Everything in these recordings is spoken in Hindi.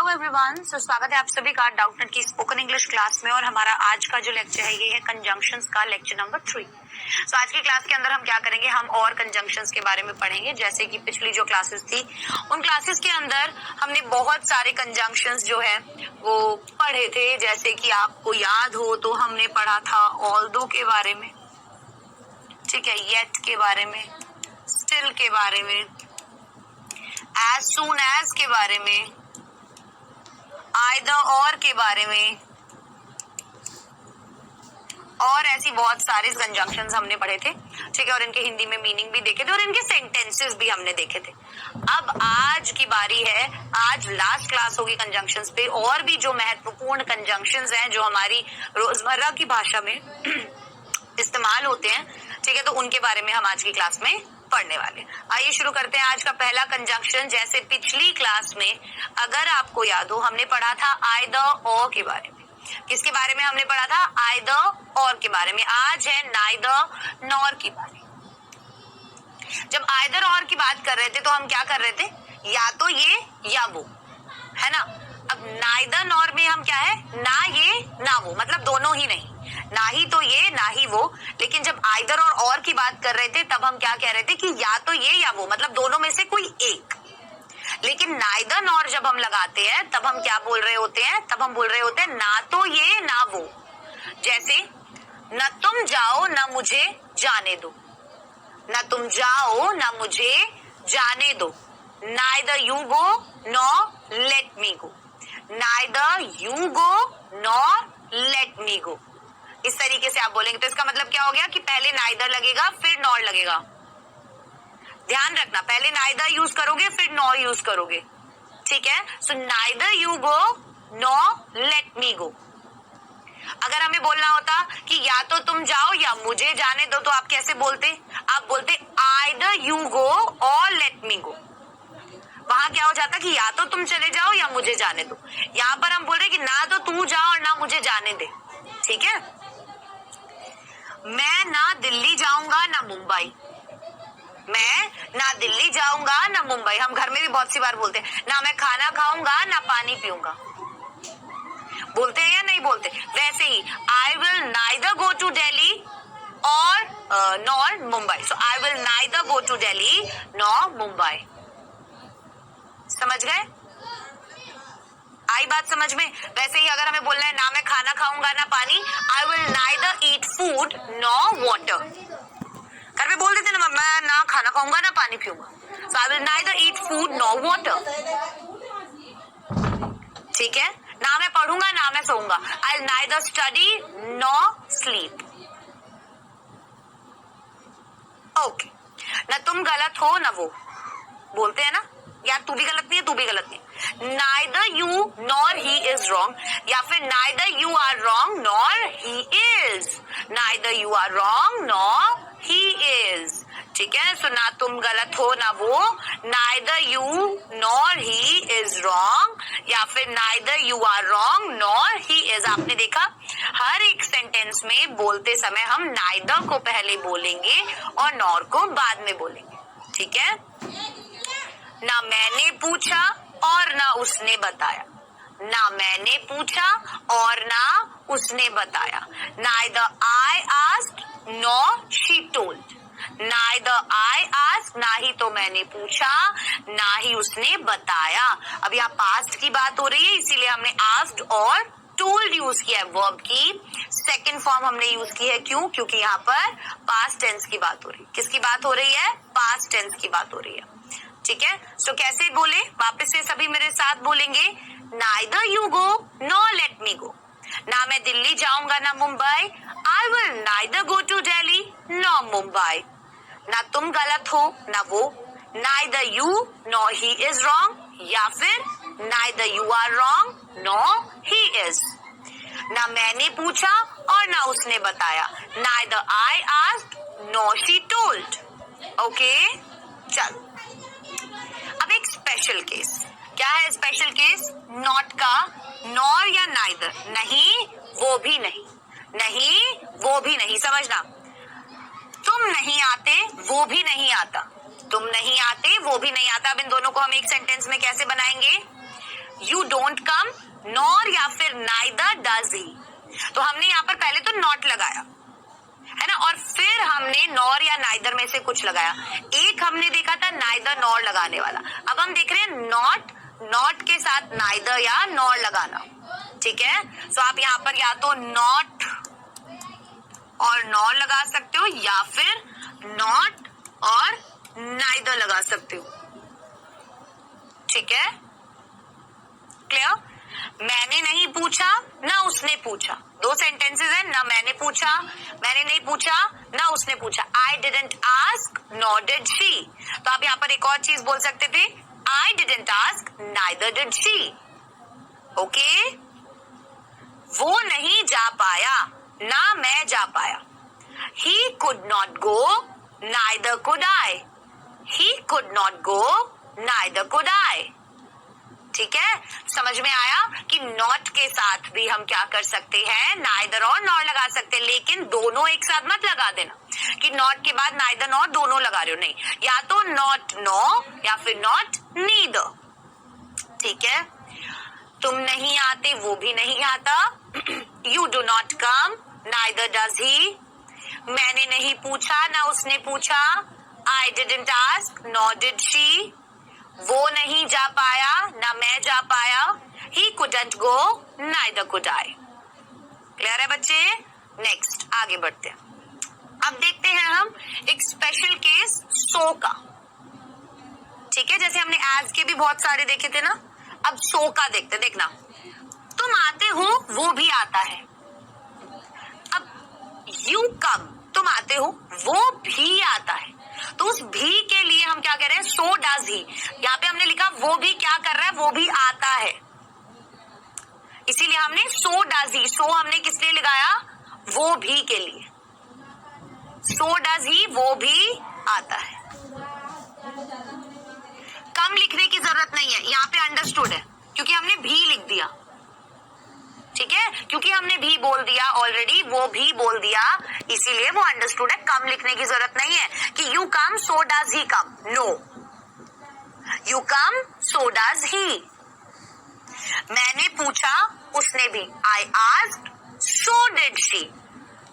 हेलो एवरीवन, स्वागत है आप सभी का डाउटनेट की स्पोकन इंग्लिश क्लास में। और हमारा आज का जो लेक्चर है ये है कंजंक्शंस का लेक्चर नंबर 3। आज की क्लास के अंदर हम क्या करेंगे, हम और कंजंक्शंस के बारे में पढ़ेंगे। जैसे कि पिछली जो क्लासेस थी उन क्लासेस के अंदर हमने बहुत सारे कंजंक्शंस जो है वो पढ़े थे। जैसे कि आपको याद हो तो हमने पढ़ा था ऑल्दो के बारे में, ठीक है, येट के बारे में, स्टिल के बारे में, एज सून एज के बारे में, आइदर और के बारे में, और ऐसी बहुत सारे कंजंक्शंस हमने पढ़े थे, ठीक है। और इनके हिंदी में मीनिंग भी देखे थे और इनके सेंटेंसेस भी हमने देखे थे। अब आज की बारी है, आज लास्ट क्लास होगी कंजंक्शंस पे। और भी जो महत्वपूर्ण कंजंक्शंस हैं जो हमारी रोजमर्रा की भाषा में इस्तेमाल होते हैं, ठीक है, तो उनके बारे में हम आज की क्लास में पढ़ने वाले। आइए शुरू करते हैं आज का पहला कंजंक्शन। जैसे पिछली क्लास में अगर आपको याद हो हमने पढ़ा था आइदर और के बारे में। किसके बारे में हमने पढ़ा था? आइदर और के बारे में। आज है नाइदर नॉर की बारी। जब आइदर और की बात कर रहे थे तो हम क्या कर रहे थे? या तो ये या वो, है ना। अब नाइदर नॉर में हम क्या है, ना ये ना वो, मतलब दोनों ही नहीं, ना ही तो ये ना ही वो। लेकिन जब आइदर और की बात कर रहे थे तब हम क्या कह रहे थे कि या तो ये या वो, मतलब दोनों में से कोई एक। लेकिन नाइदर नॉर जब हम लगाते हैं तब हम क्या बोल रहे होते हैं? तब हम बोल रहे होते हैं ना तो ये ना वो। जैसे न तुम जाओ न मुझे जाने दो, न तुम जाओ न मुझे जाने दो। Neither you go nor let me go, neither you go nor let me go. इस तरीके से आप बोलेंगे तो इसका मतलब क्या हो गया कि पहले नाइदर लगेगा फिर नॉर लगेगा। ध्यान रखना, पहले नाइदर यूज करोगे फिर नॉर यूज करोगे, ठीक है। So neither you go nor let me go. अगर हमें बोलना होता कि या तो तुम जाओ या मुझे जाने दो तो आप कैसे बोलते? आप बोलते आइदर यू गो और लेट मी गो। वहां क्या हो जाता कि या तो तुम चले जाओ या मुझे जाने दो। यहाँ पर हम बोल रहे कि ना तो तू जाओ और ना मुझे जाने दे, ठीक है। मैं ना दिल्ली जाऊंगा ना मुंबई, मैं ना दिल्ली जाऊंगा ना मुंबई। हम घर में भी बहुत सी बार बोलते हैं ना मैं खाना खाऊंगा ना पानी पीऊंगा, बोलते हैं या नहीं बोलते? वैसे ही I will neither go to Delhi और nor Mumbai. So I will neither go to Delhi nor Mumbai. समझ गए? आई बात समझ में? वैसे ही अगर हमें बोलना है ना मैं खाना खाऊंगा ना पानी, आई will neither eat food nor water. घर पे बोल देते ना मैं ना खाना खाऊंगा ना पानी पीऊंगा, so I will neither eat food nor water, ठीक है। ना मैं पढ़ूंगा ना मैं सोऊंगा, I will neither study nor sleep. Okay, ना तुम गलत हो ना वो, बोलते हैं ना यार तू भी गलत नहीं है तू भी गलत नहीं। Neither you nor he is wrong, या फिर neither you are wrong nor he is, neither you are wrong nor he is, ठीक है। सो ना तुम गलत हो ना वो, neither you nor he is wrong, या फिर neither you are wrong nor he is. आपने देखा हर एक सेंटेंस में बोलते समय हम नाइदर को पहले बोलेंगे और नॉर को बाद में बोलेंगे, ठीक है। ना मैंने पूछा और ना उसने बताया, ना मैंने पूछा और ना उसने बताया। Neither I asked nor she told, neither I asked, ना ही तो मैंने पूछा ना ही उसने बताया। अब यहाँ पास्ट की बात हो रही है इसीलिए हमने asked और told यूज किया है। वर्ब की सेकेंड फॉर्म हमने यूज की है, क्यों? क्योंकि यहाँ पर पास्ट टेंस की बात हो रही है। किसकी बात हो रही है? पास्ट टेंस की बात हो रही है, ठीक है। तो कैसे बोले? वापस से सभी मेरे साथ बोलेंगे, neither you go nor let me go. ना मैं दिल्ली जाऊंगा ना Mumbai, I will neither go to Delhi nor Mumbai. ना तुम गलत हो ना वो, neither you nor he is wrong, या फिर neither you are wrong nor he is. ना मैंने पूछा और ना उसने बताया, neither I asked nor she told. Okay, चल अब एक स्पेशल केस। क्या है स्पेशल केस? नॉट का नॉर या नाइदर, नहीं वो भी नहीं, नहीं वो भी नहीं। समझना, तुम नहीं आते वो भी नहीं आता, तुम नहीं आते वो भी नहीं आता। अब इन दोनों को हम एक सेंटेंस में कैसे बनाएंगे? यू डोंट कम, नॉर या फिर नाइदर डज ही। तो हमने यहाँ पर पहले तो नॉट लगाया है ना, और फिर हमने नॉर या नाइदर में से कुछ लगाया। एक हमने देखा था नाइदर नॉर लगाने वाला, अब हम देख रहे हैं नॉट, नॉट के साथ नाइदर या नॉर लगाना। ठीक है, तो आप यहाँ पर या तो नॉट और नॉर लगा सकते हो या फिर नॉट और नाइदर लगा सकते हो। ठीक है, क्लियर? मैंने नहीं पूछा ना उसने पूछा, दो सेंटेंसेस है ना, मैंने पूछा, मैंने नहीं पूछा ना उसने पूछा। I didn't ask nor did she. तो आप यहाँ पर एक और चीज बोल सकते थे, I didn't ask neither did she. Okay, वो नहीं जा पाया ना मैं जा पाया। He could not go neither could I. He could not go neither could I. ठीक है, समझ में आया कि नॉट के साथ भी हम क्या कर सकते हैं, नाइदर और नॉर लगा सकते हैं, लेकिन दोनों एक साथ मत लगा देना कि नॉट के बाद नाइदर नॉर दोनों लगा रहे हो, नहीं, या तो नॉट नो या फिर नॉट नीदर। ठीक है, तुम नहीं आते वो भी नहीं आता, you do not come neither does he. मैंने नहीं पूछा ना उसने पूछा, I didn't ask nor did she. वो नहीं जा पाया ना मैं जा पाया, he couldn't go neither could I. Clear है बच्चे? नेक्स्ट आगे बढ़ते हैं। अब देखते हैं हम एक स्पेशल केस सो का। ठीक है, जैसे हमने एज के भी बहुत सारे देखे थे ना, अब सो का देखते। देखना, तुम आते हो वो भी आता है। अब यू कम, तुम आते हो वो भी आता है, तो उस भी के लिए हम क्या कह रहे हैं, सो डज ही। यहाँ पे हमने लिखा वो भी क्या कर रहा है, वो भी आता है, इसीलिए हमने सो डज ही। सो हमने किस लिए लगाया, वो भी के लिए। सो डज ही, वो भी आता है। कम लिखने की जरूरत नहीं है, यहाँ पे अंडरस्टूड है क्योंकि हमने भी लिख दिया। ठीक है, क्योंकि हमने भी बोल दिया ऑलरेडी, वो भी बोल दिया, इसीलिए वो अंडरस्टूड है। कम लिखने की जरूरत नहीं है कि you come so does he come, no, you come so does he. मैंने पूछा उसने भी, I asked so did she,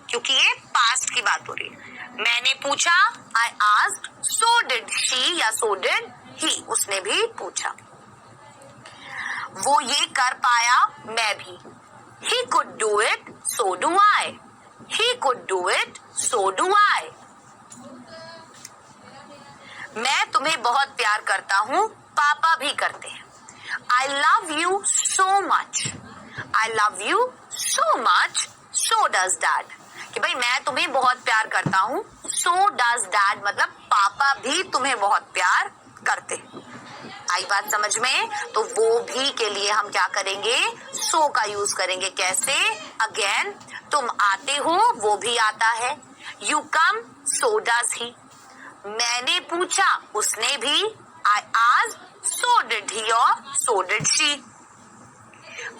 क्योंकि ये पास्ट की बात हो रही है। मैंने पूछा, आई आस्क्ड सो डिड शी या सो डिड ही, उसने भी पूछा। वो ये कर पाया, मैं भी, he could do it, so do I. He could do it, so do I. मैं तुम्हें बहुत प्यार करता हूँ, पापा भी करते हैं। I love you so much. I love you so much, so does dad. कि भाई मैं तुम्हें बहुत प्यार करता हूँ, so does dad मतलब पापा भी तुम्हें बहुत प्यार करते हैं। आई बात समझ में? तो वो भी के लिए हम क्या करेंगे, सो का यूज करेंगे। कैसे? अगेन, तुम आते हो वो भी आता है, you come so does he. मैंने पूछा उसने भी, I asked so did he और सो डिड शी।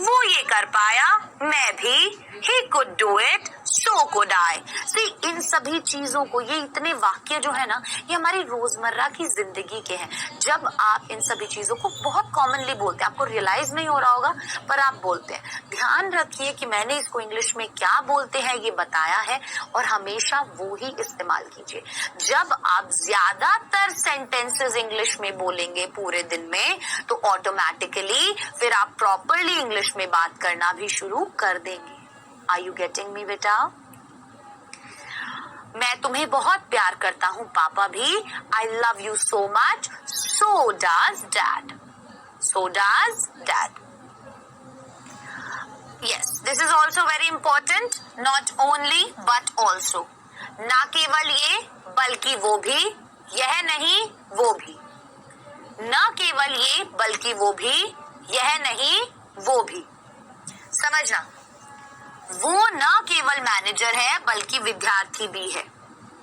वो ये कर पाया, मैं भी, he could do it, so could I. See, इन सभी चीजों को, ये इतने वाक्य जो है ना, ये हमारी रोजमर्रा की जिंदगी के हैं। जब आप इन सभी चीजों को बहुत कॉमनली बोलते हैं, आपको रियलाइज नहीं हो रहा होगा पर आप बोलते हैं। ध्यान रखिए कि मैंने इसको इंग्लिश में क्या बोलते हैं ये बताया है, और हमेशा वो ही इस्तेमाल कीजिए। जब आप ज्यादातर सेंटेंसेस इंग्लिश में बोलेंगे पूरे दिन में, तो ऑटोमेटिकली फिर आप प्रॉपरली इंग्लिश में बात करना भी शुरू कर देंगे। आर यू गेटिंग मी बेटा? मैं तुम्हें बहुत प्यार करता हूँ, पापा भी। I love you so much, so does dad. So does dad. Yes, this is also very important, not only but also. ना केवल ये बल्कि वो भी, यह नहीं वो भी। न केवल ये बल्कि वो भी, यह नहीं वो भी। समझना, वो न केवल मैनेजर है बल्कि विद्यार्थी भी है,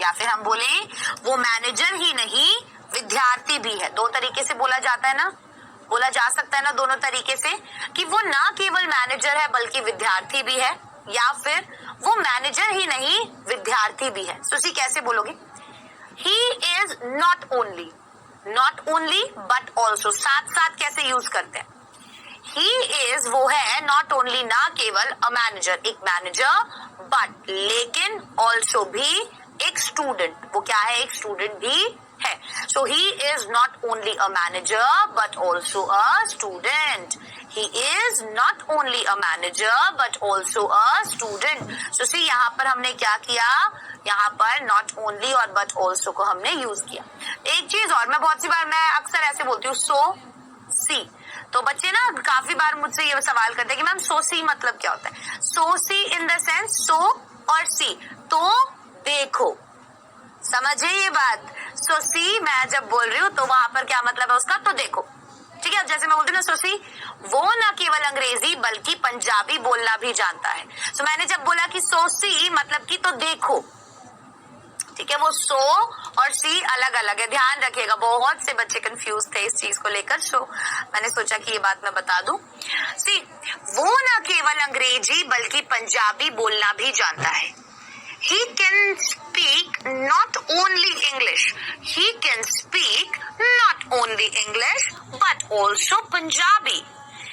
या फिर हम बोले वो मैनेजर ही नहीं विद्यार्थी भी है। दो तरीके से बोला जाता है ना, बोला जा सकता है ना दोनों तरीके से, कि वो न केवल मैनेजर है बल्कि विद्यार्थी भी है, या फिर वो मैनेजर ही नहीं विद्यार्थी भी है। सुशी कैसे बोलोगे? ही is not only, not only but also, साथ साथ कैसे यूज करते हैं? ही इज वो है नॉट ओनली ना केवल अ मैनेजर एक मैनेजर बट लेकिन ऑल्सो भी एक स्टूडेंट वो क्या है एक स्टूडेंट भी है so he is not only a manager but also a student he is not only a manager but also a student so see यहाँ पर हमने क्या किया यहाँ पर नॉट ओनली और बट ऑल्सो को हमने यूज किया एक चीज और मैं बहुत सी बार मैं अक्सर ऐसे बोलती हूँ सो सी तो बच्चे ना काफी बार मुझसे ये सवाल करते हैं कि मैम सो सी मतलब क्या होता है सो सी इन द सेंस सो और सी तो देखो समझे ये बात सो सी मैं जब बोल रही हूँ तो वहां पर क्या मतलब है उसका तो देखो ठीक है जैसे मैं बोलती हूँ ना सोसी वो न केवल अंग्रेजी बल्कि पंजाबी बोलना भी जानता है सो मैंने जब बोला कि सोसी मतलब कि तो देखो ठीक है वो सो और सी अलग अलग है ध्यान रखिएगा बहुत से बच्चे कंफ्यूज थे इस चीज को लेकर सो मैंने सोचा कि ये बात मैं बता दूं सी वो न केवल अंग्रेजी बल्कि पंजाबी बोलना भी जानता है he can speak not only English he can speak not only English but also Punjabi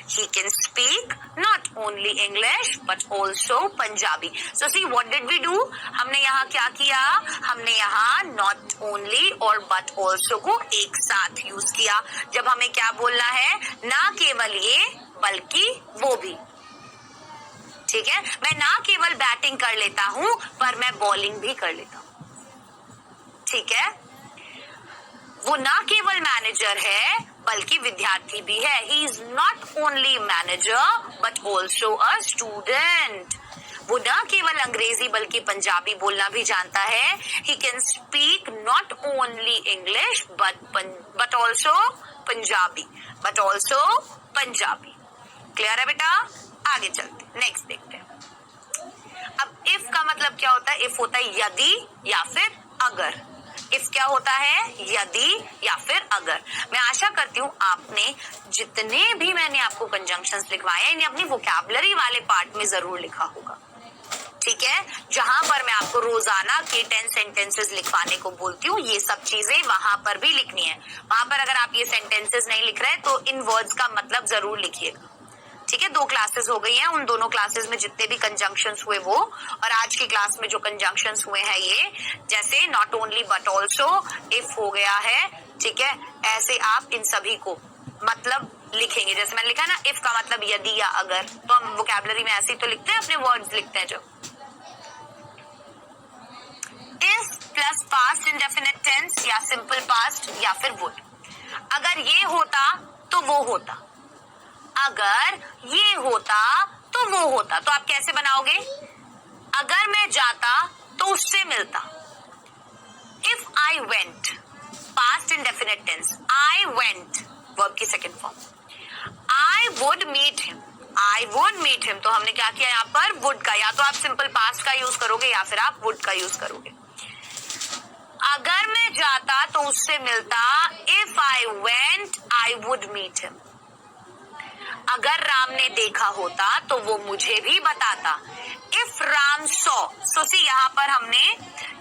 he can speak not only English but also Punjabi so see what did we do हमने यहाँ क्या किया हमने यहाँ not only और but also को एक साथ यूज किया जब हमें क्या बोलना है ना केवल ये बल्कि वो भी ठीक है मैं ना केवल बैटिंग कर लेता हूं पर मैं बॉलिंग भी कर लेता हूं ठीक है वो ना केवल मैनेजर है बल्कि विद्यार्थी भी है ही is not only manager but also a student वो न केवल अंग्रेजी बल्कि पंजाबी बोलना भी जानता है he can speak not only English but also Punjabi clear है बेटा आगे चलते नेक्स्ट देखते हैं अब इफ का मतलब क्या होता है इफ होता है यदि या फिर अगर इफ क्या होता है यदि या फिर अगर मैं आशा करती हूँ आपने जितने भी मैंने आपको कंजंक्शंस लिखवाए इन्हें अपनी वोकैबुलरी वाले पार्ट में जरूर लिखा होगा ठीक है जहां पर मैं आपको रोजाना के 10 सेंटेंसेस लिखवाने को बोलती हूँ ये सब चीजें वहां पर भी लिखनी है वहां पर अगर आप ये सेंटेंसेस नहीं लिख रहे तो इन वर्ड्स का मतलब जरूर लिखिएगा ठीक है 2 क्लासेस हो गई हैं उन दोनों क्लासेस में जितने भी कंजंक्शंस हुए वो और आज की क्लास में जो कंजंक्शंस हुए हैं ये जैसे not only but also if हो गया है ठीक है ऐसे आप इन सभी को मतलब लिखेंगे जैसे मैंने लिखा ना इफ का मतलब यदि या अगर तो हम वोकैबुलरी में ऐसे ही तो लिखते हैं अपने वर्ड्स लिखते हैं जो if plus past indefinite tense या सिंपल पास्ट या फिर वुड अगर ये होता तो वो होता अगर ये होता तो वो होता तो आप कैसे बनाओगे अगर मैं जाता तो उससे मिलता if I went past indefinite tense I went verb की second form I would meet him तो हमने क्या किया यहाँ पर वुड का या तो आप सिंपल पास्ट का यूज करोगे या फिर आप वुड का यूज करोगे अगर मैं जाता तो उससे मिलता if I went I would meet him अगर राम ने देखा होता तो वो मुझे भी बताता इफ राम सो सी यहाँ पर हमने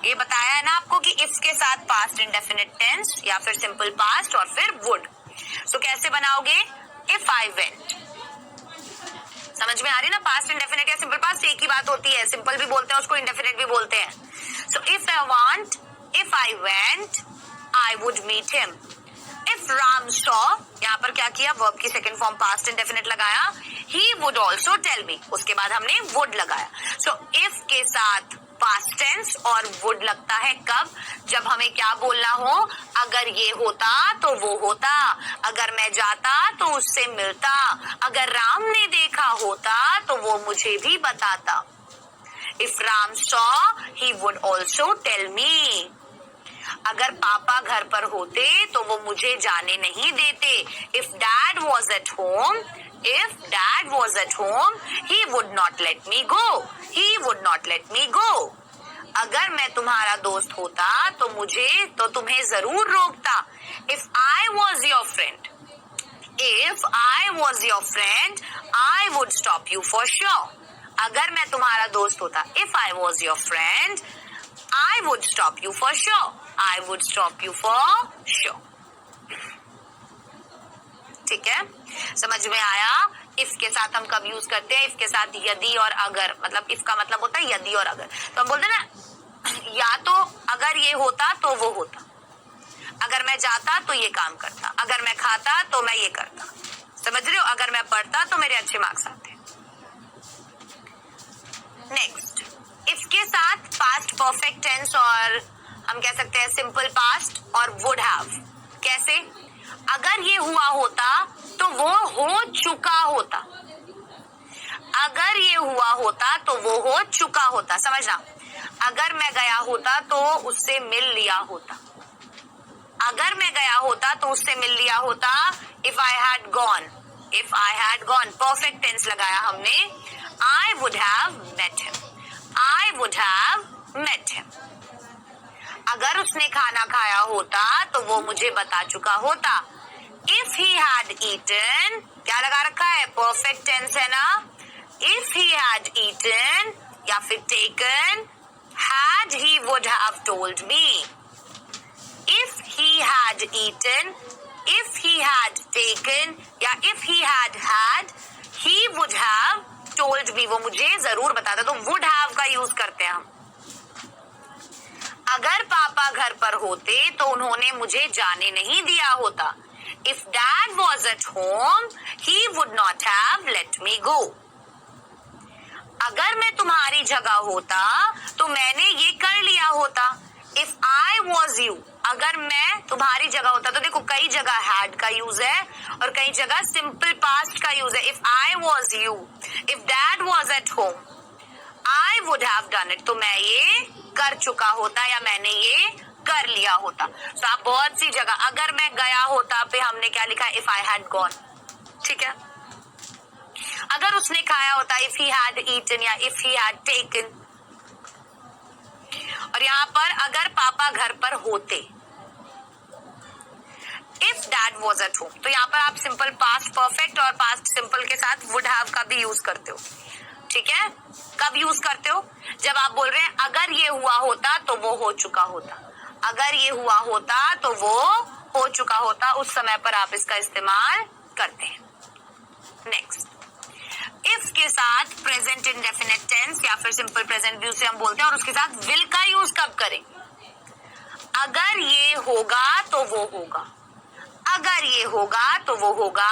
ये बताया है ना आपको कि इफ के साथ पास्ट इंडेफिनिट टेंस या फिर सिंपल पास्ट और फिर वुड सो कैसे बनाओगे इफ आई वेंट समझ में आ रही ना पास्ट इंडेफिनिट या सिंपल पास्ट एक ही बात होती है सिंपल भी बोलते हैं उसको इंडेफिनिट भी बोलते हैं so if I went I would meet him if Ram saw यहाँ पर क्या किया वर्ब की सेकंड फॉर्म पास्ट इंडेफिनिट लगाया he would also tell me उसके बाद हमने वुड लगाया सो इफ के साथ पास्ट टेंस और वुड लगता है कब जब हमें क्या बोलना हो अगर ये होता तो वो होता अगर मैं जाता तो उससे मिलता अगर राम ने देखा होता तो वो मुझे भी बताता if Ram saw he would also tell me अगर पापा घर पर होते तो वो मुझे जाने नहीं देते if dad was at home he would not let me go अगर मैं तुम्हारा दोस्त होता तो तुम्हें जरूर रोकता if I was your friend I would stop you for sure अगर मैं तुम्हारा दोस्त होता if I was your friend I would stop you for sure. ठीक है समझ में आया इफ के साथ हम कब यूज करते हैं? इफ के साथ यदि और अगर, मतलब इफ का मतलब होता है यदि और अगर। तो हम बोलते हैं ना, या तो अगर ये होता तो वो होता, अगर मैं जाता तो ये काम करता, अगर मैं खाता तो मैं ये करता, समझ रहे हो? अगर मैं पढ़ता तो मेरे अच्छे मार्क्स आते। नेक्स्ट, इफ के साथ पास्ट परफेक्ट टेंस और हम कह सकते हैं सिंपल पास्ट और वुड हैव। कैसे? अगर ये हुआ होता तो वो हो चुका होता, अगर ये हुआ होता तो वो हो चुका होता, समझना। अगर मैं गया होता तो उससे मिल लिया होता, अगर मैं गया होता तो उससे मिल लिया होता। If I had gone, if I had gone perfect tense लगाया हमने, I would have met him, I would have met him. अगर उसने खाना खाया होता तो वो मुझे बता चुका होता। इफ ही हैड ईटन, क्या लगा रखा है? परफेक्ट टेंस है ना। इफ ही हैड ईटन या फिर taken, had he would have told me. If he had eaten, if he had taken या if he had, he would have told me, वो मुझे जरूर बताता। तो would have का यूज करते हैं हम। अगर पापा घर पर होते तो उन्होंने मुझे जाने नहीं दिया होता। If dad was at home, he would not have let me go. अगर मैं तुम्हारी जगह होता तो मैंने ये कर लिया होता। If I was you, अगर मैं तुम्हारी जगह होता, तो देखो कई जगह had का यूज है और कई जगह सिंपल पास्ट का यूज है। If I was you, if dad was at home, I would have done it, तो मैं ये कर चुका होता या मैंने ये कर लिया होता। तो आप बहुत सी जगह अगर मैं गया होता पे हमने क्या लिखा? If I had gone, ठीक है। अगर उसने खाया होता, if he had eaten या if he had taken। और यहाँ पर अगर पापा घर पर होते, if dad was at home, तो यहाँ पर आप सिंपल पास्ट परफेक्ट और पास्ट सिंपल के साथ वुड हैव का भी यूज करते हो, ठीक है। कब यूज करते हो? जब आप बोल रहे हैं अगर ये हुआ होता तो वो हो चुका होता, अगर ये हुआ होता तो वो हो चुका होता, उस समय पर आप इसका इस्तेमाल करते हैं। नेक्स्ट, इफ के साथ प्रेजेंट इंडेफिनिट टेंस या फिर सिंपल प्रेजेंट भी उसे हम बोलते हैं, और उसके साथ विल का यूज कब करें? अगर ये होगा तो वो होगा, अगर ये होगा तो वो होगा,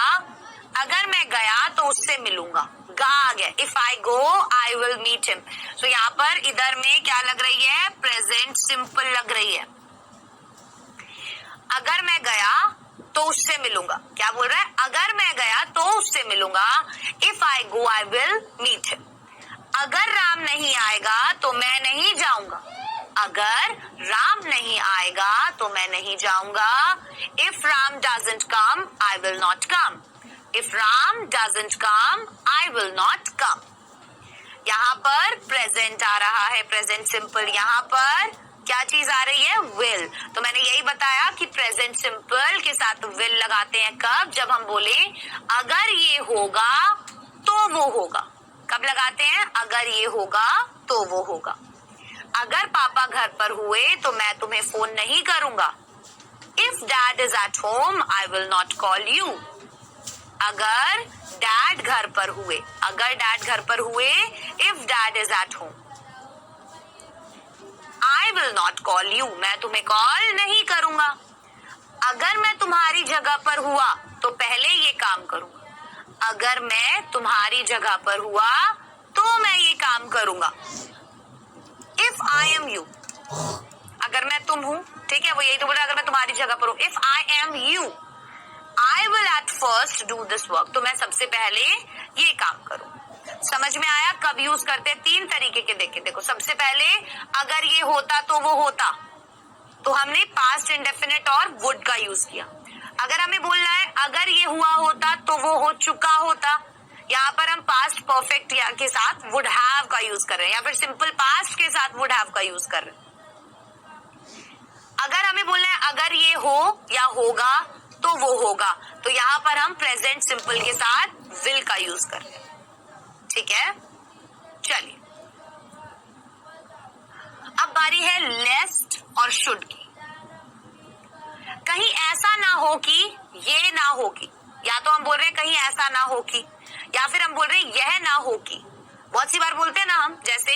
अगर मैं गया तो उससे मिलूंगा, गा आ गया। If I go I will meet him. तो यहाँ पर इधर में क्या लग रही है? प्रेजेंट सिंपल लग रही है। अगर मैं गया तो उससे मिलूंगा, क्या बोल रहा है? अगर मैं गया तो उससे मिलूंगा। If I go I will meet him. अगर राम नहीं आएगा तो मैं नहीं जाऊंगा, अगर राम नहीं आएगा तो मैं नहीं जाऊंगा। If Ram doesn't come I will not come, if Ram doesn't come I will not come. यहाँ पर प्रेजेंट आ रहा है, प्रेजेंट सिंपल। यहाँ पर क्या चीज आ रही है? विल। तो मैंने यही बताया कि प्रेजेंट सिंपल के साथ विल लगाते हैं कब? जब हम बोले अगर ये होगा तो वो होगा। कब लगाते हैं? अगर ये होगा तो वो होगा। अगर पापा घर पर हुए तो मैं तुम्हें फोन नहीं करूंगा। If dad is at home I will not call you. अगर डैड घर पर हुए, अगर डैड घर पर हुए, if dad is at home I will not call you, मैं तुम्हें कॉल नहीं करूंगा। अगर मैं तुम्हारी जगह पर हुआ तो पहले ये काम करूंगा, अगर मैं तुम्हारी जगह पर हुआ तो मैं ये काम करूंगा। इफ आई एम यू, अगर मैं तुम हूं, ठीक है, वो यही तो बोला, अगर मैं तुम्हारी जगह पर हूं। If I am you I will at first do this work, तो मैं सबसे पहले ये काम करूं। समझ में आया? कब यूज करते हैं? तीन तरीके के देखे। देखो, सबसे पहले अगर ये होता तो वो होता, तो हमने पास्ट इंडेफिनिट और वुड का यूज किया। अगर हमें बोलना है अगर ये हुआ होता तो वो हो चुका होता, यहाँ पर हम पास्ट परफेक्ट के साथ वुड हैव का यूज कर रहे हैं, या फिर सिंपल पास्ट के साथ वुड हैव का यूज कर रहे हैं। अगर हमें बोलना है अगर ये हो या होगा तो वो होगा, तो यहाँ पर हम प्रेजेंट सिंपल के साथ विल का यूज कर रहे हैं, ठीक है। चलिए, अब बारी है लेस्ट और शुड की। कहीं ऐसा ना हो कि ये ना हो कि, या तो हम बोल रहे हैं कहीं ऐसा ना हो कि, या फिर हम बोल रहे हैं यह ना हो कि, बहुत सी बार बोलते हैं ना हम, जैसे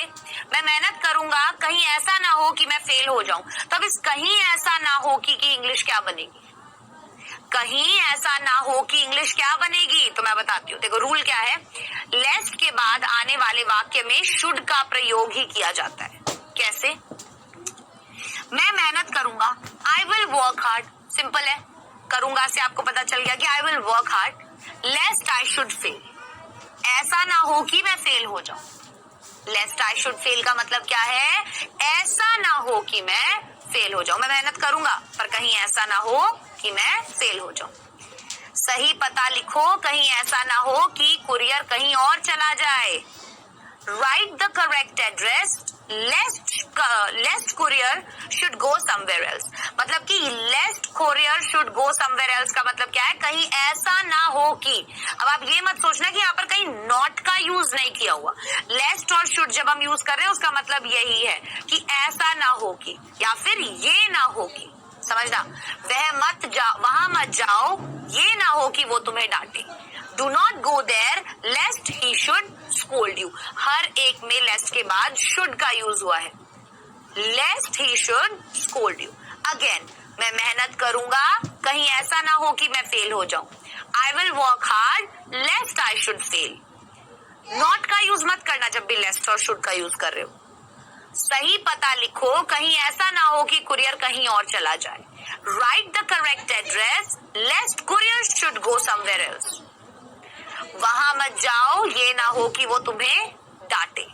मैं मेहनत करूंगा कहीं ऐसा ना हो कि मैं फेल हो जाऊं। तो अब इस कहीं ऐसा ना हो कि इंग्लिश क्या बनेगी? कहीं ऐसा ना हो कि इंग्लिश क्या बनेगी? तो मैं बताती हूँ। देखो रूल क्या है, लेस्ट के बाद आने वाले वाक्य में शुड का प्रयोग ही किया जाता है। कैसे? मैं मेहनत करूंगा, I will work hard, simple है। करूंगा से आपको पता चल गया कि I will work hard, lest I should fail, ऐसा ना हो कि मैं फेल हो जाऊं। लेस्ट आई शुड फेल का मतलब क्या है? ऐसा ना हो कि मैं फेल हो जाऊं। मैं मेहनत करूंगा पर कहीं ऐसा ना हो कि मैं फेल हो जाऊं। सही पता लिखो, कहीं ऐसा ना हो कि कुरियर कहीं और चला जाए। Write the correct address, lest courier should go somewhere else. मतलब कि lest courier should go somewhere else का मतलब क्या है? कहीं ऐसा ना हो कि। अब आप ये मत सोचना कि यहाँ पर कहीं नॉट का यूज नहीं किया हुआ। लेस्ट और शुड जब हम यूज कर रहे हैं उसका मतलब यही है कि ऐसा ना हो कि, या फिर ये ना हो कि, समझना। वहां मत जाओ, ये ना हो कि वो तुम्हें डांटे। Do not go there lest he should scold you. हर एक में लेस्ट के बाद शुड का यूज हुआ है। Lest he should scold you. Again, मैं मेहनत करूंगा कहीं ऐसा ना हो कि मैं फेल हो जाऊं। I will work hard lest I should fail. Not का यूज मत करना जब भी लेस्ट और शुड का यूज कर रहे हो। सही पता लिखो, कहीं ऐसा ना हो कि कुरियर कहीं और चला जाए। Write the correct address, lest courier should go somewhere else. वहां मत जाओ, ये ना हो कि वो तुम्हें डांटे।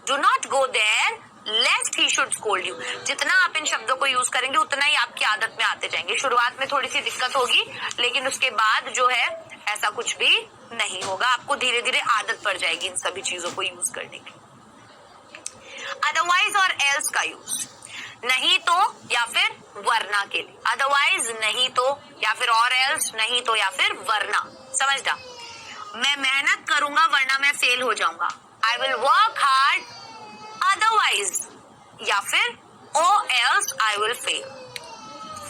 Do not go there lest he should scold you. जितना आप इन शब्दों को यूज करेंगे उतना ही आपकी आदत में आते जाएंगे। शुरुआत में थोड़ी सी दिक्कत होगी, लेकिन उसके बाद जो है ऐसा कुछ भी नहीं होगा। आपको धीरे धीरे आदत पड़ जाएगी इन सभी चीजों को यूज करने की। अदरवाइज और एल्स का यूज, नहीं तो या फिर वरना के लिए। अदरवाइज नहीं तो, या फिर और एल्स नहीं तो, या फिर वरना। समझना, मैं मेहनत करूंगा वरना मैं फेल हो जाऊंगा। आई विल वर्क हार्ड अदरवाइज, या फिर ओ एल्स आई विल फेल।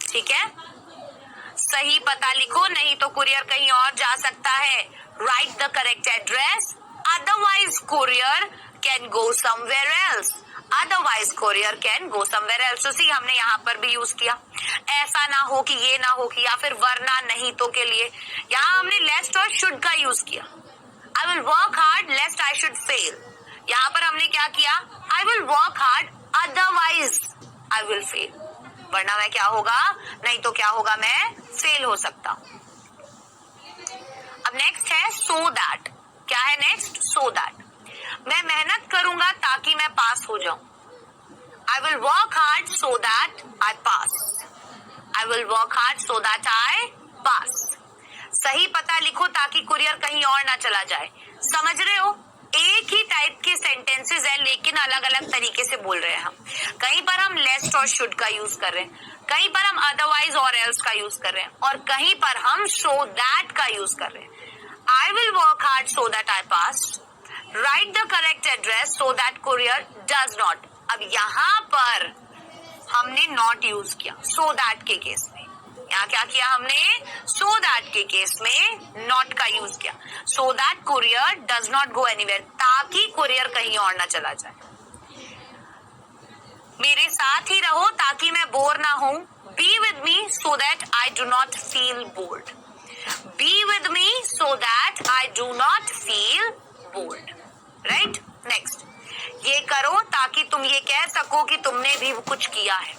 ठीक है। सही पता लिखो, नहीं तो कुरियर कहीं और जा सकता है। Right the correct address, otherwise courier can go somewhere else. Otherwise courier can go somewhere else. उसी हमने यहाँ पर भी यूज किया। ऐसा ना हो कि, ये ना हो कि, या फिर वरना नहीं तो के लिए यहाँ हमने लेस्ट और शुड का यूज किया। आई will work hard lest I should fail. यहाँ पर हमने क्या किया? आई will work hard otherwise I will fail. वरना मैं क्या होगा, नहीं तो क्या होगा, मैं फेल हो सकता हूं। अब नेक्स्ट है सो दैट। क्या है नेक्स्ट? So that. मैं मेहनत करूंगा ताकि मैं पास हो जाऊं। I will work hard so that I pass. I will work hard so that I pass. सही पता लिखो ताकि कुरियर कहीं और ना चला जाए। समझ रहे हो? एक ही टाइप के सेंटेंसेस है लेकिन अलग अलग तरीके से बोल रहे हैं हम। कहीं पर हम लेस्ट और शुड का यूज कर रहे हैं, कहीं पर हम अदरवाइज और एल्स का यूज कर रहे हैं, और कहीं पर हम सो दैट का यूज कर रहे हैं। आई will work hard so that I pass. Right the correct address so that courier does not. अब यहाँ पर हमने नॉट यूज किया सो दैट के केस में। यहाँ क्या किया हमने? सो दैट के केस में नॉट का यूज किया। सो that courier does not go anywhere, ताकि कुरियर कहीं और ना चला जाए। मेरे साथ ही रहो ताकि मैं बोर ना हूं। Be with me so that I do not feel bored. Be with me so that I do not feel bored. Right. Next, ये करो ताकि तुम ये कह सको कि तुमने भी कुछ किया है।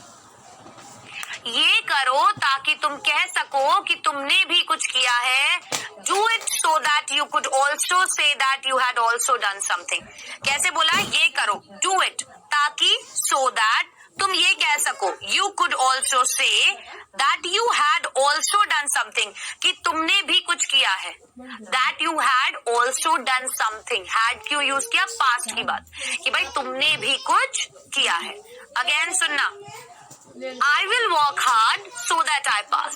ये करो ताकि तुम कह सको कि तुमने भी कुछ किया है। Do it so that you could also say that you had also done something. कैसे बोला? ये करो, डू इट, ताकि सो दैट तुम ये कह सको, you could also say that you had also done something, कि तुमने भी कुछ किया है। That you had also done something. Had क्यों यूज किया? पास्ट की बात, कि भाई तुमने भी कुछ किया है। अगेन सुनना, I will work hard so that I pass.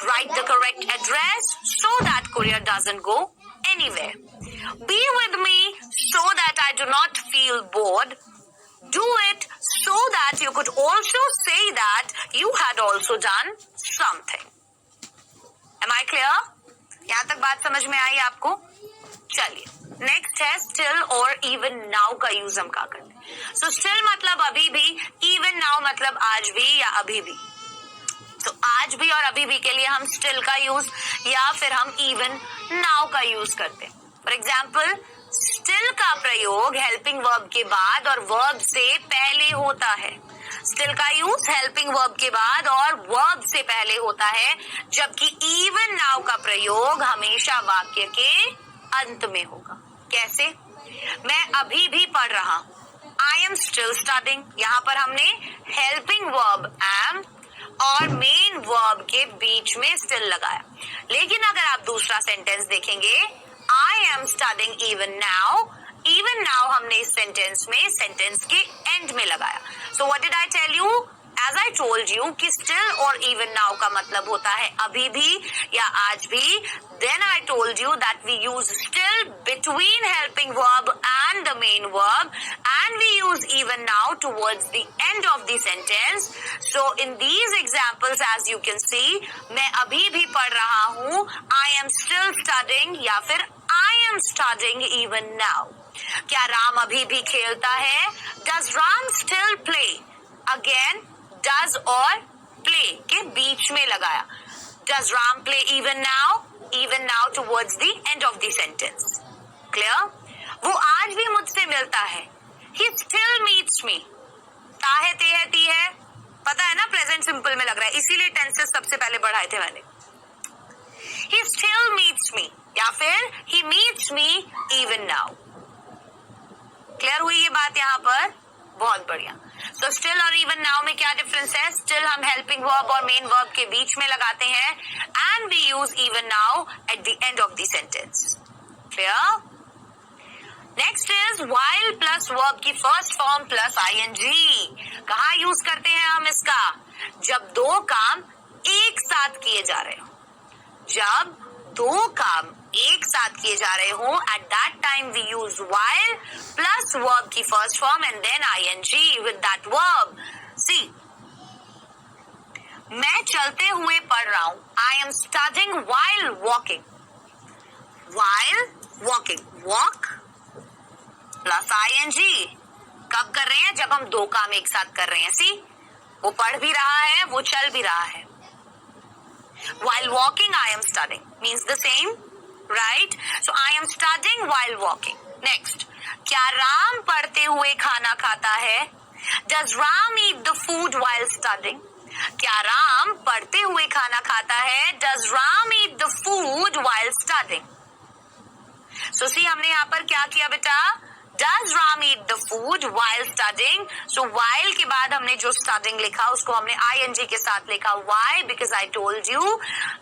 Write the correct address so that courier doesn't go anywhere. Be with me so that I do not feel bored. Do it so that you could also say that you had also done something. Am I clear? यहाँ तक बात समझ में आई आपको? चलिए नेक्स्ट है स्टिल और इवन नाउ का यूज हम क्या करते हैं. सो स्टिल मतलब अभी भी, इवन नाउ मतलब आज भी या अभी भी. तो आज भी और अभी भी के लिए हम स्टिल का यूज या फिर हम इवन नाउ का यूज करते हैं. फॉर एग्जाम्पल स्टिल का प्रयोग हेल्पिंग वर्ब के बाद और वर्ब से पहले होता है. स्टिल का यूज हेल्पिंग वर्ब के बाद और वर्ब से पहले होता है, जबकि इवन नाउ का प्रयोग हमेशा वाक्य के अंत में होगा. कैसे? मैं अभी भी पढ़ रहा हूं. I am still studying. यहाँ पर हमने हेल्पिंग वर्ब एम और मेन वर्ब के बीच में स्टिल लगाया. लेकिन अगर आप दूसरा सेंटेंस देखेंगे, I am studying even now हमने इस सेंटेंस में सेंटेंस के एंड में लगाया. So what did I tell you? As I told you कि स्टिल और इवन नाउ का मतलब होता है अभी भी या आज भी. Then I told you that we use still between helping verb and the main verb and we use even now towards the end of the sentence. So in these examples as you can see, मैं अभी भी पढ़ रहा हूँ, I am still studying या फिर I am studying even now. क्या राम अभी भी खेलता है? Does Ram still play? Again does और play के बीच में लगाया. Does Ram play even now? Even now towards the end of the sentence. Clear? वो आज भी मुझसे मिलता है. He still meets me. ताहे ते है ती है, पता है ना, प्रेजेंट सिंपल में लग रहा है, इसीलिए टेंसेस सबसे पहले पढ़ाए थे मैंने. He still meets me या फिर he meets me even now. Clear हुई ये बात यहाँ पर? बहुत बढ़िया. तो स्टिल और इवन नाउ में क्या डिफरेंस है? स्टिल हम हेल्पिंग वर्ब और मेन वर्ब के बीच में लगाते हैं and we use even now at the end of the sentence. Clear? Next is while plus verb की फर्स्ट फॉर्म प्लस ing. कहाँ यूज करते हैं हम इसका? जब दो काम एक साथ किए जा रहे हो. जब दो काम एक साथ किए जा रहे हो, at that time we use while plus verb की first form and then ing with that verb. See, मैं चलते हुए पढ़ रहा हूं. I am studying while walking. while walking, walk plus ing. कब कर रहे हैं? जब हम दो काम एक साथ कर रहे हैं. सी, वो पढ़ भी रहा है, वो चल भी रहा है. While walking, I am studying means the same, right? So I am studying while walking. Next, क्या राम पढ़ते हुए खाना खाता है? Does Ram eat the food while studying? क्या राम पढ़ते हुए खाना खाता है? Does Ram eat the food while studying? So see, हमने यहाँ पर क्या किया बेटा? Does Ram eat the food while studying? So while के बाद हमने जो studying लिखा उसको हमने ing के साथ लिखा. Why? Because I told you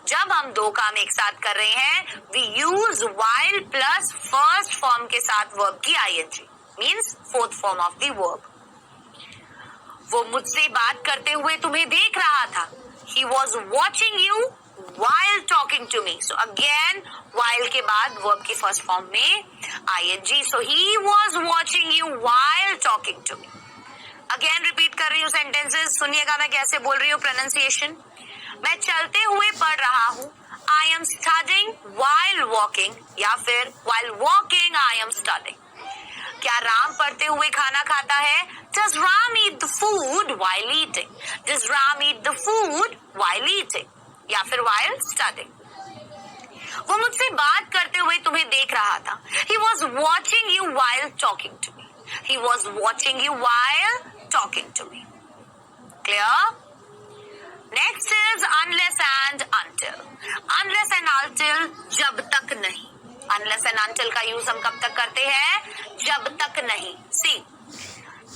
जब हम दो काम एक साथ कर रहे हैं we use while plus first form के साथ verb की ing means fourth form of the verb. वो मुझसे बात करते हुए तुम्हें देख रहा था. He was watching you while talking to me. So again while के बाद verb की first form में ing. So he was watching you while talking to me. Again repeat कर रही हूँ sentences. सुनिएगा मैं कैसे बोल रही हूँ pronunciation. मैं चलते हुए पढ़ रहा हूँ. I am studying while walking या फिर while walking I am studying. क्या राम पढ़ते हुए खाना खाता है? Does Ram eat the food while eating? Does Ram eat the food while eating? या फिर while studying. वो मुझसे बात करते हुए तुम्हें देख रहा था. He was watching you while talking to me. He was watching you while talking to me. Clear? Next is unless and until. Unless and until जब तक नहीं. Unless and until का यूज हम कब तक करते हैं? जब तक नहीं. See,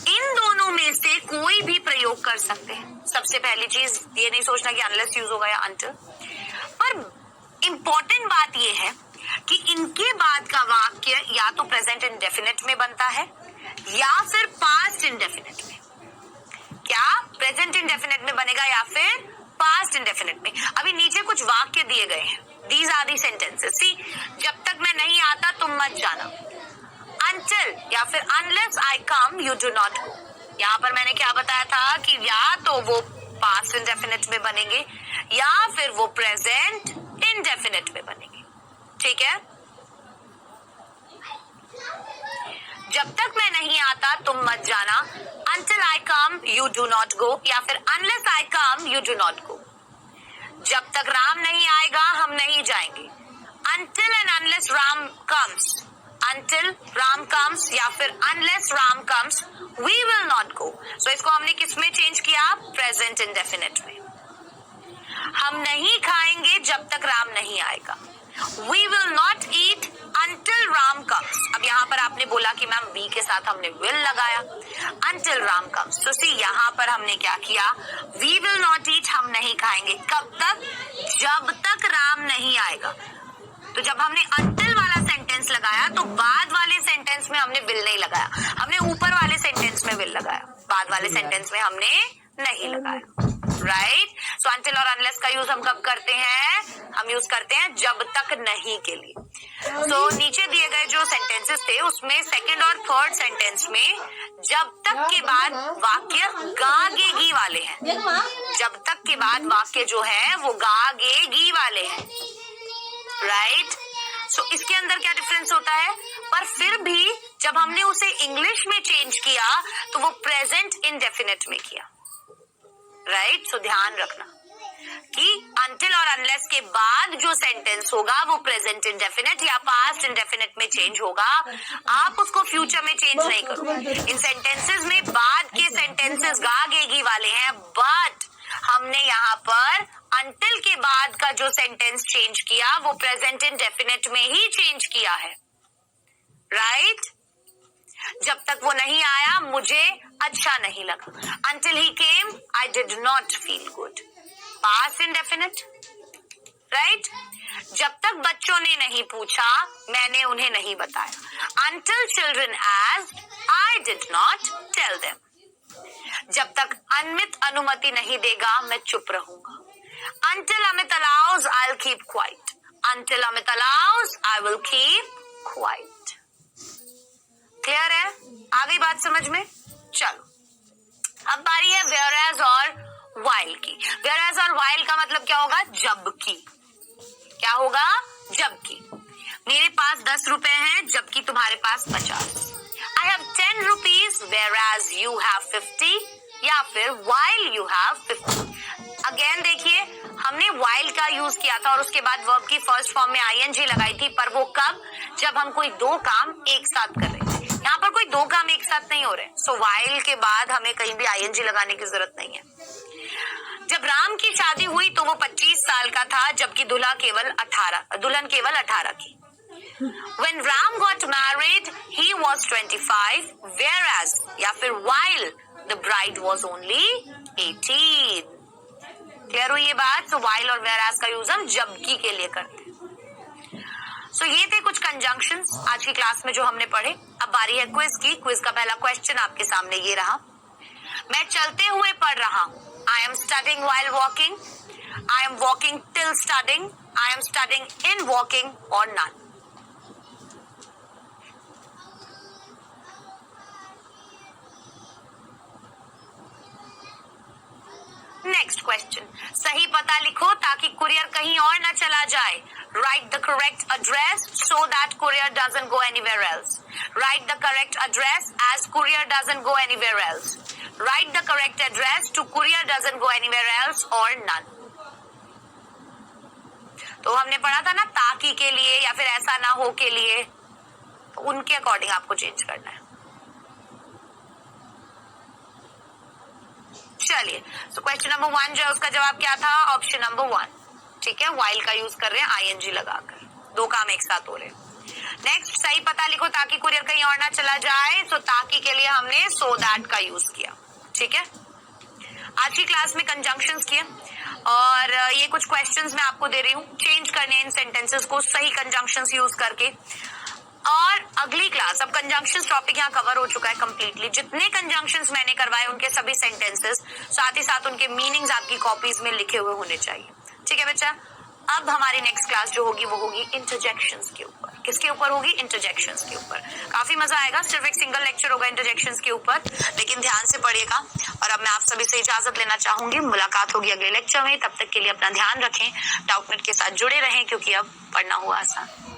इन दोनों में से कोई भी प्रयोग कर सकते हैं. सबसे पहली चीज ये नहीं सोचना कि unless यूज होगा या until. पर इम्पोर्टेंट बात ये है कि इनके बाद का वाक्य या तो प्रेजेंट इंडेफिनिट में बनता है या फिर पास्ट इंडेफिनिट में. क्या प्रेजेंट इंडेफिनिट में बनेगा या फिर पास्ट इंडेफिनिट में? अभी नीचे कुछ वाक्य दिए गए हैं. These are the sentences. See, जब तक मैं नहीं आता तुम मत जाना. Until या फिर unless I come you do not go. यहाँ पर मैंने क्या बताया था कि या तो वो पास्ट इंडेफिनिट में बनेंगे या फिर वो प्रेजेंट इंडेफिनिट में बनेंगे. ठीक है? नहीं आता तुम मत जाना, until I come you do not go, या फिर unless I come you do not go. जब तक राम नहीं आएगा हम नहीं जाएंगे. Until and unless Ram comes, until Ram comes या फिर unless Ram comes we will not go. So इसको हमने किस में चेंज किया? प्रेजेंट इंडेफिनिट में. हम नहीं खाएंगे जब तक राम नहीं आएगा. We will not eat until Ram comes. अब यहाँ पर आपने बोला कि मैम we के साथ हमने will लगाया. Until Ram comes. तो see यहाँ पर हमने क्या किया? We will not eat, हम नहीं खाएंगे. कब तक? जब तक राम नहीं आएगा. तो जब हमने until वाला सेंटेंस लगाया तो बाद वाले सेंटेंस में हमने will नहीं लगाया, हमने ऊपर वाले सेंटेंस में will लगाया, बाद वाले सेंटेंस में हमने नहीं लगाया. राइट. सो until और unless का यूज हम कब करते हैं? हम यूज करते हैं जब तक नहीं के लिए. तो नीचे दिए गए जो सेंटेंसेस थे उसमें सेकंड और थर्ड सेंटेंस में जब तक के बाद वाक्य गागेगी वाले हैं. जब तक के बाद वाक्य जो है वो गागेगी वाले हैं. राइट. सो इसके अंदर क्या डिफरेंस होता है? पर फिर भी जब हमने उसे इंग्लिश में चेंज किया तो वो प्रेजेंट इंडेफिनिट में किया. राइट. सो ध्यान रखना कि until और unless के बाद जो सेंटेंस होगा वो प्रेजेंट इंडेफिनिट या पास्ट इंडेफिनिट में चेंज होगा. आप उसको फ्यूचर में चेंज नहीं करोगे. इन सेंटेंसेस में बाद के सेंटेंसेस गागेगी वाले हैं, बट हमने यहाँ पर until के बाद का जो सेंटेंस चेंज किया वो प्रेजेंट इंडेफिनिट में ही चेंज किया है. राइट. जब तक वो नहीं आया मुझे अच्छा नहीं लगा. Until he came, I did not feel good. Past indefinite. Right? जब तक बच्चों ने नहीं पूछा मैंने उन्हें नहीं बताया. Until children asked, I did not tell them. जब तक अनमित अनुमति नहीं देगा मैं चुप रहूंगा. Until Amit allows, I'll keep quiet. Until Amit allows, I will keep quiet. Clear है? आ गई बात समझ में? चलो अब बारी है whereas और while की. whereas और while का मतलब क्या होगा? जबकि. क्या होगा? जबकि. मेरे पास 10 रुपए हैं जबकि तुम्हारे पास 50. I have 10 rupees whereas you have 50, या फिर while you have 50. अगेन देखिए हमने while का यूज किया था और उसके बाद वर्ब की फर्स्ट फॉर्म में ing लगाई थी, पर वो कब? जब हम कोई दो काम एक साथ कर रहे थे. यहाँ पर कोई दो काम एक साथ नहीं हो रहे. सो while के बाद हमें कहीं भी ing लगाने की जरूरत नहीं है. जब राम की शादी हुई तो वो 25 साल का था जबकि दुल्हन केवल 18 की. When Ram got married, he was 25, whereas या फिर while the bride was only 18. Clear हुई ये बात? तो while और whereas का यूज हम जबकि के लिए करते हैं. सो ये थे कुछ कंजंक्शंस आज की क्लास में जो हमने पढ़े. अब बारी है क्विज की. क्विज का पहला क्वेश्चन आपके सामने ये रहा. मैं चलते हुए पढ़ रहा हूँ. I am studying while walking. I am walking till studying. I am studying in walking or none. Next question. सही पता लिखो ताकि कुरियर कहीं और न चला जाए. Write the correct address so that courier doesn't go anywhere else. Write the correct address as courier doesn't go anywhere else. Write the correct address to courier doesn't go anywhere else और नन. तो हमने पढ़ा था ना ताकि के लिए या फिर ऐसा ना हो के लिए, तो उनके अकॉर्डिंग आपको चेंज करना है. चलिए. सो क्वेश्चन नंबर 1 जो है उसका जवाब क्या था? Option number 1. ठीक है. while का यूज कर रहे हैं ing लगाकर. दो काम एक साथ हो रहे हैं. नेक्स्ट सही पता लिखो ताकि कुरियर कहीं और ना चला जाए. तो ताकि के लिए हमने so that का यूज किया. ठीक है. आज की क्लास में कंजंक्शंस किए और ये कुछ क्वेश्चंस मैं आपको दे रही हूँ. चेंज करने इन सेंटेंसेस को सही कंजंक्शंस यूज करके. और अगली क्लास, अब कंजंक्शंस टॉपिक यहाँ कवर हो चुका है कंप्लीटली. जितने कंजंक्शंस मैंने करवाए उनके सभी सेंटेंसेस साथ ही साथ उनके मीनिंग्स आपकी कॉपीज में लिखे हुए होने चाहिए. ठीक है बच्चा. अब हमारी नेक्स्ट क्लास जो होगी वो होगी इंटरजेक्शंस के ऊपर. किसके ऊपर होगी? इंटरजेक्शंस के ऊपर. काफी मजा आएगा. सिर्फ एक सिंगल लेक्चर होगा इंटरजेक्शंस के ऊपर, लेकिन ध्यान से पढ़िएगा. और अब मैं आप सभी से इजाजत लेना चाहूंगी. मुलाकात होगी अगले लेक्चर में. तब तक के लिए अपना ध्यान रखें. डाउटनेट के साथ जुड़े रहें क्योंकि अब पढ़ना हुआ आसान.